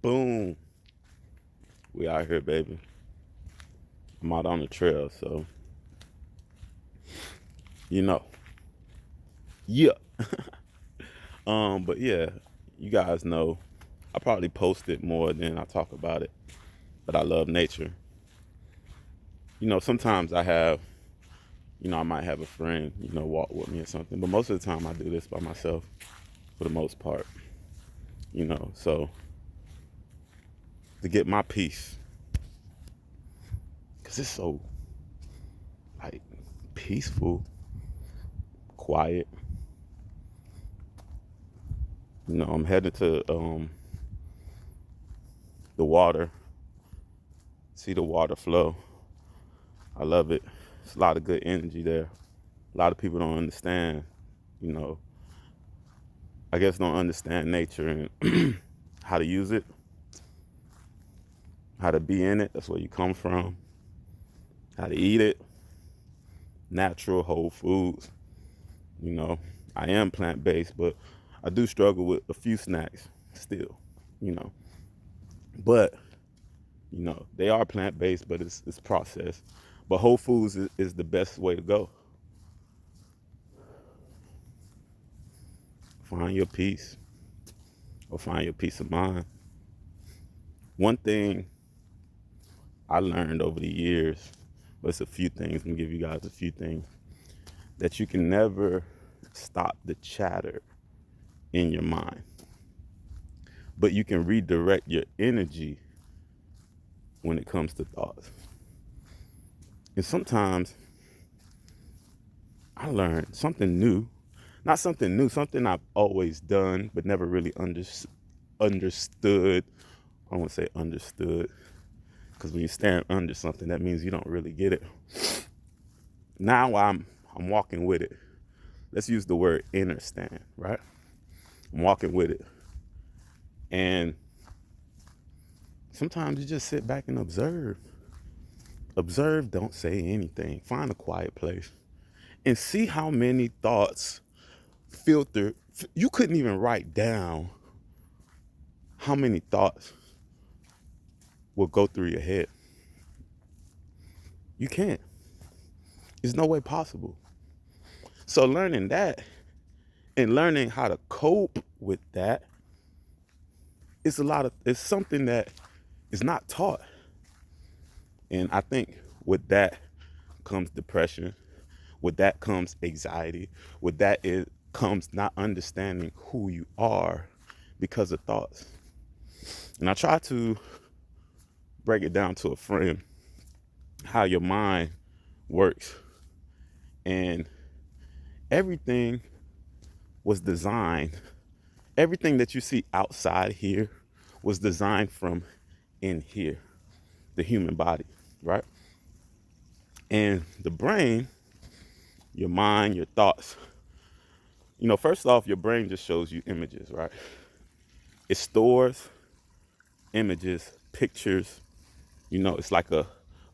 Boom. We out here, baby. I'm out on the trail, so you know. Yeah. But yeah, you guys know I probably post it more than I talk about it. But I love nature. Sometimes I might have a friend, walk with me or something. But most of the time I do this by myself for the most part. So to get my peace. Cause it's so like peaceful, quiet. I'm headed to the water, see the water flow. I love it. It's a lot of good energy there. A lot of people don't understand, you know, I guess don't understand nature and how to use it, how to be in it. That's where you come from. How to eat it, natural, whole foods. You know, I am plant-based, but I do struggle with a few snacks still, you know. But, they are plant-based, but it's processed. But whole foods is the best way to go. Find your peace or find your peace of mind. One thing I learned over the years, but it's a few things. I'm gonna give you guys a few things that you can never stop the chatter in your mind, but you can redirect your energy when it comes to thoughts. And sometimes I learned something new, not something new, something I've always done, but never really understood. I don't want to say understood, because when you're staring under something, that means you don't really get it. Now I'm walking with it. Let's use the word understand, right? I'm walking with it. And sometimes you just sit back and observe. Observe, don't say anything. Find a quiet place and see how many thoughts filter. You couldn't even write down how many thoughts will go through your head. You can't. There's no way possible. So learning that and learning how to cope with that it's something that is not taught. And I think with that comes depression. With that comes anxiety. With that it comes not understanding who you are because of thoughts. And I try to break it down to a friend how your mind works. And everything was designed, everything that you see outside here was designed from in here, the human body, right? And the brain, your mind, your thoughts, first off, your brain just shows you images, right? It stores images, pictures, it's like a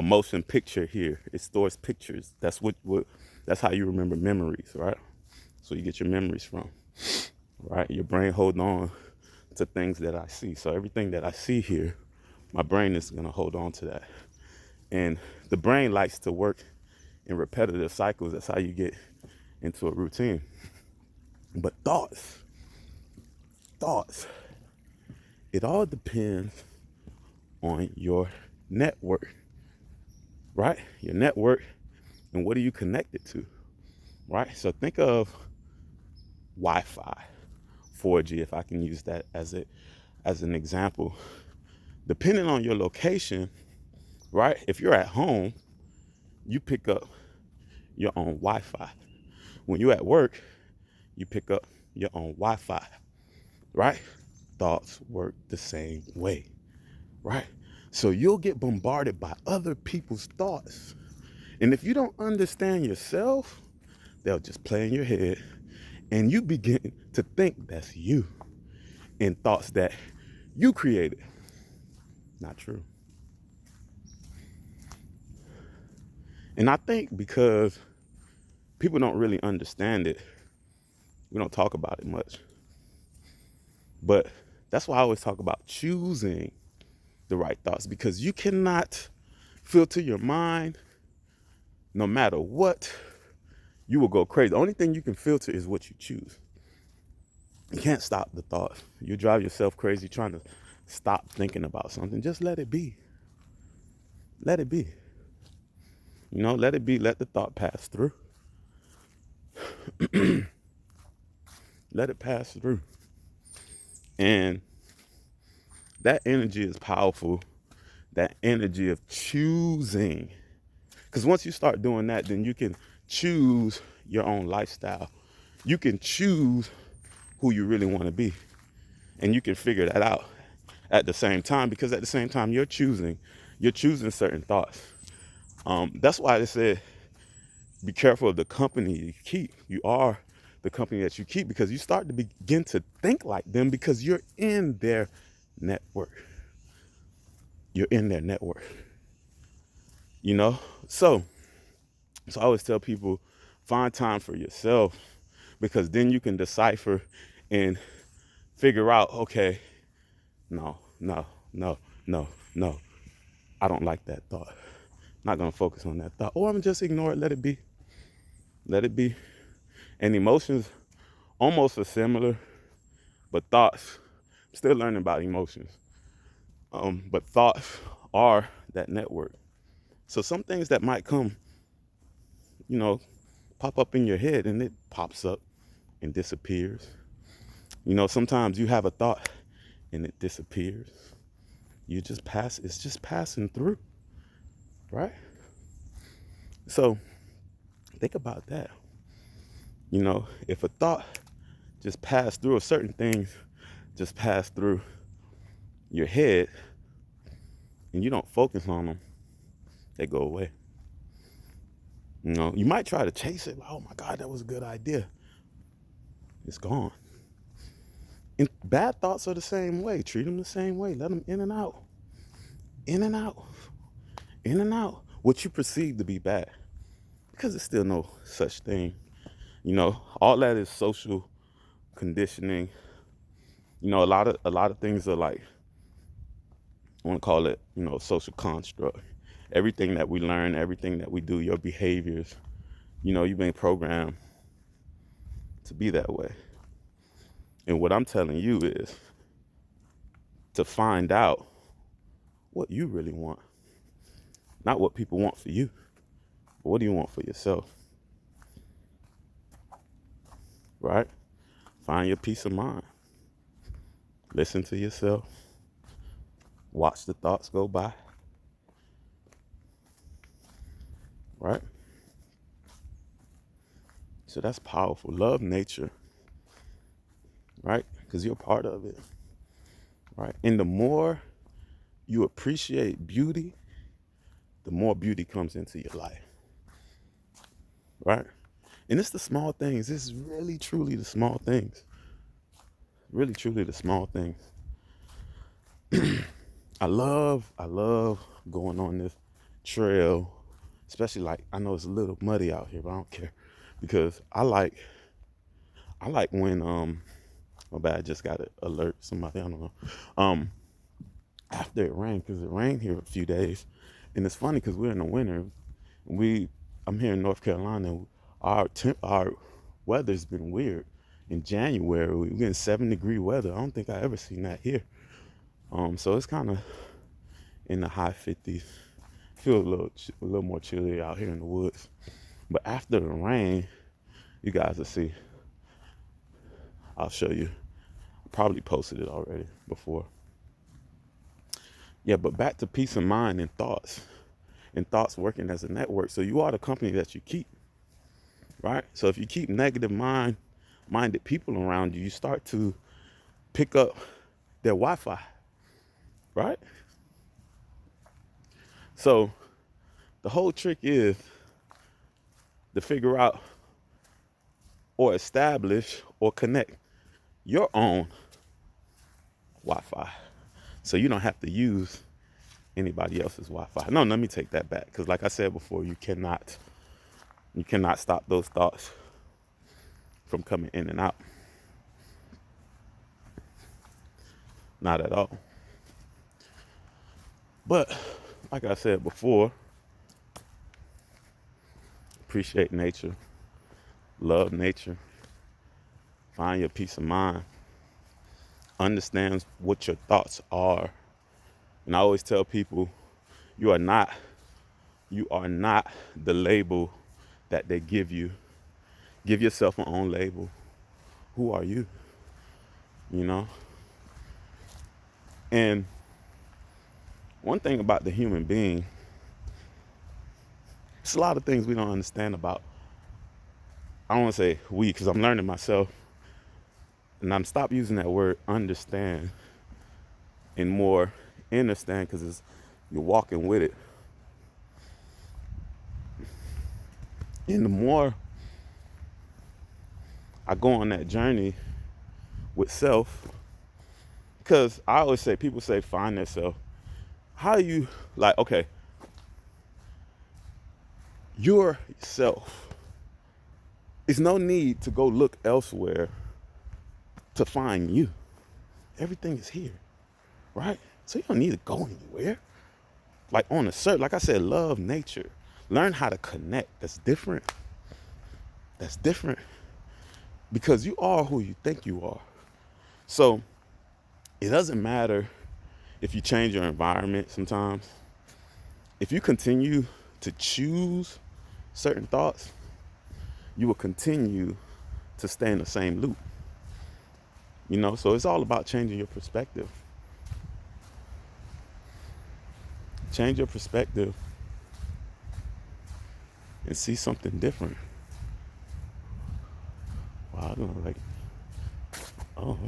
motion picture here. It stores pictures. That's that's how you remember memories, right? So you get your memories from, right? Your brain holding on to things that I see. So everything that I see here, my brain is gonna hold on to that. And the brain likes to work in repetitive cycles. That's how you get into a routine. But thoughts, it all depends on your network, right? Your network and what are you connected to, right? So think of Wi-Fi, 4G, if I can use that as an example. Depending on your location, right? If you're at home, you pick up your own Wi-Fi. When you're at work, you pick up your own Wi-Fi, right? Thoughts work the same way, right? So you'll get bombarded by other people's thoughts. And if you don't understand yourself, they'll just play in your head and you begin to think that's you and thoughts that you created. Not true. And I think because people don't really understand it, we don't talk about it much. But That's why I always talk about choosing the right thoughts, because you cannot filter your mind no matter what. You will go crazy. The only thing you can filter is what you choose. You can't stop the thought. You drive yourself crazy trying to stop thinking about something. Just let it be. Let it be. Let it be. Let the thought pass through. Let it pass through. And that energy is powerful. That energy of choosing. Because once you start doing that, then you can choose your own lifestyle. You can choose who you really want to be. And you can figure that out at the same time, because at the same time you're choosing certain thoughts. That's why they said, be careful of the company you keep. You are the company that you keep, because you start to begin to think like them, because you're in their network. You're in their network. So I always tell people, find time for yourself, because then you can decipher and figure out, okay, no, I don't like that thought. I'm not going to focus on that thought. Or I'm just ignore it, let it be. Let it be. And emotions almost are similar, but thoughts, I'm still learning about emotions. But thoughts are that network. So some things that might come, pop up in your head, and it pops up and disappears. Sometimes you have a thought and it disappears. It's just passing through, right? So think about that. If a thought just passed through, or certain things just pass through your head and you don't focus on them, they go away. You might try to chase it. Like, oh my God, that was a good idea. It's gone. And bad thoughts are the same way. Treat them the same way. Let them in and out. In and out. In and out. What you perceive to be bad. Because there's still no such thing. All that is social conditioning. A lot of things are like, I want to call it, social construct. Everything that we learn, everything that we do, your behaviors, you've been programmed to be that way. And what I'm telling you is to find out what you really want. Not what people want for you, but what do you want for yourself? Right? Find your peace of mind. Listen to yourself. Watch the thoughts go by. Right? So that's powerful. Love nature. Right? Because you're part of it. Right? And the more you appreciate beauty, the more beauty comes into your life. Right? And it's the small things. It's really, truly the small things. Really, truly the small things. I love going on this trail, especially like, I know it's a little muddy out here, but I don't care, because I like when my bad, I just got to alert somebody, I don't know. After it rained, because it rained here a few days, and it's funny because we're in the winter. I'm here in North Carolina. Our weather's been weird. In January, we're getting 7-degree weather. I don't think I ever seen that here. So it's kind of in the high 50s. Feel a little more chilly out here in the woods. But after the rain, you guys will see. I'll show you. I probably posted it already before. Yeah, but back to peace of mind and thoughts working as a network. So you are the company that you keep, right? So if you keep negative minded people around you, you start to pick up their Wi-Fi, right? So the whole trick is to figure out or establish or connect your own Wi-Fi, so you don't have to use anybody else's Wi-Fi. No, let me take that back, because like I said before, you cannot stop those thoughts from coming in and out. Not at all. But like I said before, appreciate nature, love nature, find your peace of mind, understand what your thoughts are. And I always tell people, you are not you are not the label that they give you. Give yourself an own label. Who are you? You know? And one thing about the human being, it's a lot of things we don't understand about. I don't want to say we, because I'm learning myself. And I'm stop using that word understand and more understand, because you're walking with it. And the more I go on that journey with self, because I always say, people say find their self. How do you, like, okay, yourself. There's no need to go look elsewhere to find you. Everything is here, right? So you don't need to go anywhere. Like on a search, like I said, love nature. Learn how to connect. That's different. That's different. Because you are who you think you are. So it doesn't matter if you change your environment sometimes. If you continue to choose certain thoughts, you will continue to stay in the same loop. You know, so it's all about changing your perspective. Change your perspective and see something different. Wow, I don't know, like, oh,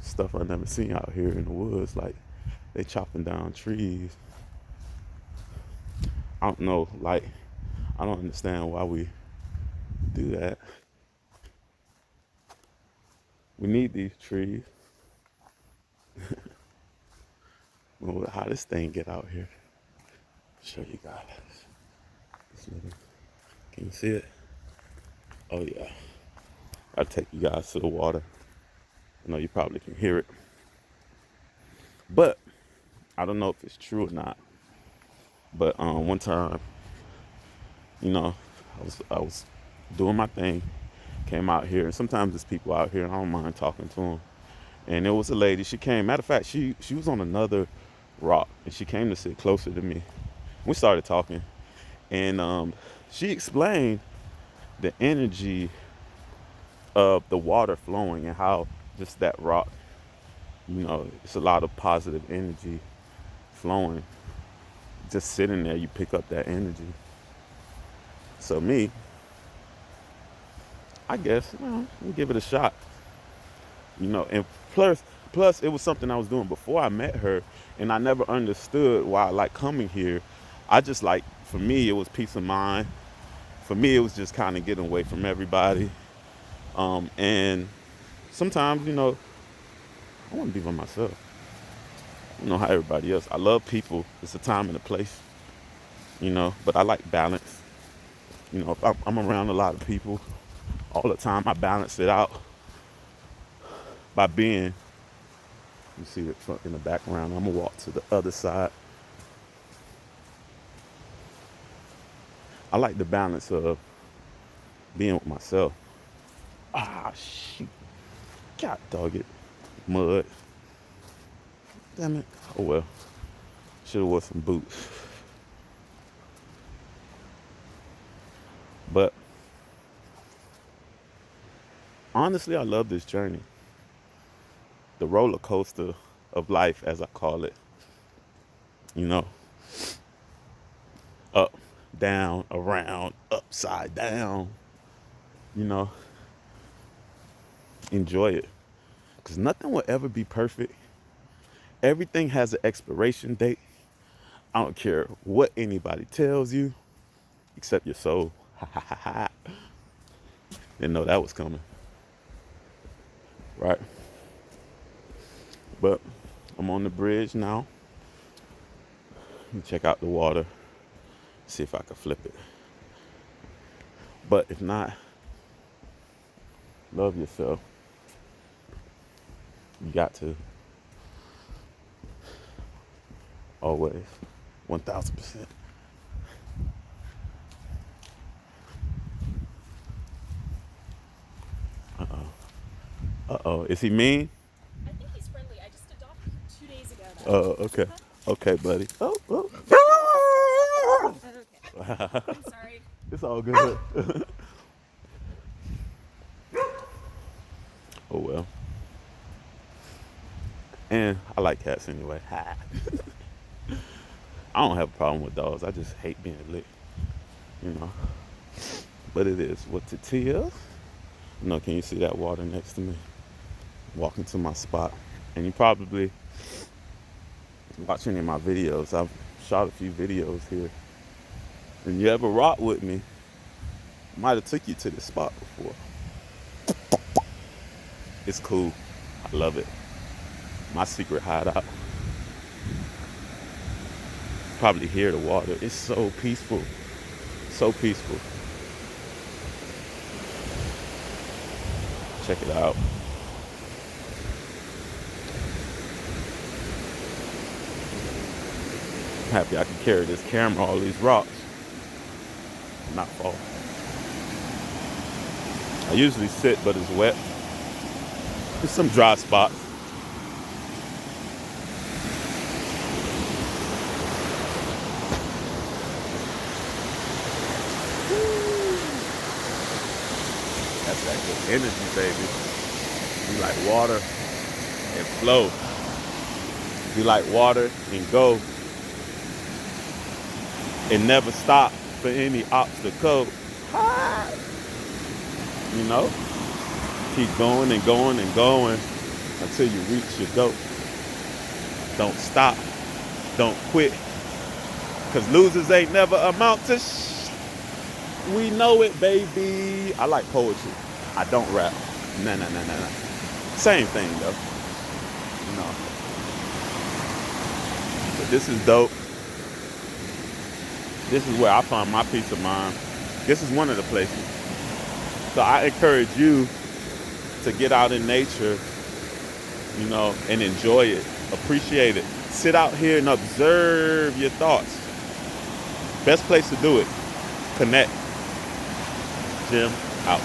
stuff I never seen out here in the woods. Like, they chopping down trees. I don't know, like, I don't understand why we do that. We need these trees. Well, how this thing get out here? Show you guys. Can you see it? Oh yeah. I'll take you guys to the water. I know you probably can hear it. But I don't know if it's true or not. But one time, you know, I was doing my thing, came out here, and sometimes there's people out here, and I don't mind talking to them. And there was a lady. She came. Matter of fact, she was on another rock, and she came to sit closer to me. We started talking, and she explained the energy of the water flowing and how just that rock, you know, it's a lot of positive energy flowing. Just sitting there, you pick up that energy. So me, I guess, well, let me give it a shot. You know, and plus it was something I was doing before I met her, and I never understood why I like coming here. I just like, for me, it was peace of mind. For me, it was just kind of getting away from everybody. And sometimes, you know, I want to be by myself. You know how everybody else. I love people. It's a time and a place, you know, but I like balance. You know, if I'm around a lot of people all the time, I balance it out by being, you see it in the background. I'm gonna walk to the other side. I like the balance of being with myself. Ah, shoot. God dog it. Mud. Damn it. Oh well. Should have wore some boots. But honestly, I love this journey. The roller coaster of life, as I call it. You know, up, down, around, upside down. You know, enjoy it. Because nothing will ever be perfect. Everything has an expiration date. I don't care what anybody tells you, except your soul. Didn't know that was coming. Right? But I'm on the bridge now. Let me check out the water. See if I can flip it. But if not, love yourself. You got to. always, 1000%. Uh-oh, is he mean? I think he's friendly. I just adopted him 2 days ago. Okay. Okay, buddy. Oh. Okay. I'm sorry. It's all good. Oh well. And I like cats anyway. I don't have a problem with dogs. I just hate being licked, you know. But it is what it is. No, can you see that water next to me? Walking to my spot. And you probably watch any of my videos. I've shot a few videos here. And you ever rock with me, I might have took you to this spot before. It's cool. I love it. My secret hideout. Probably hear the water. It's so peaceful. So peaceful. Check it out. I'm happy I can carry this camera, all these rocks, and not fall. I usually sit, but it's wet. There's some dry spots. That's that good energy, baby. You like water and flow. You like water and go. And never stop for any obstacle. You know? Keep going and going and going until you reach your goal. Don't stop. Don't quit. Because losers ain't never amount to We know it, baby. I like poetry. I don't rap. Nah. Same thing, though. You know. But this is dope. This is where I find my peace of mind. This is one of the places. So I encourage you to get out in nature, you know, and enjoy it, appreciate it. Sit out here and observe your thoughts. Best place to do it. Connect. Jim out.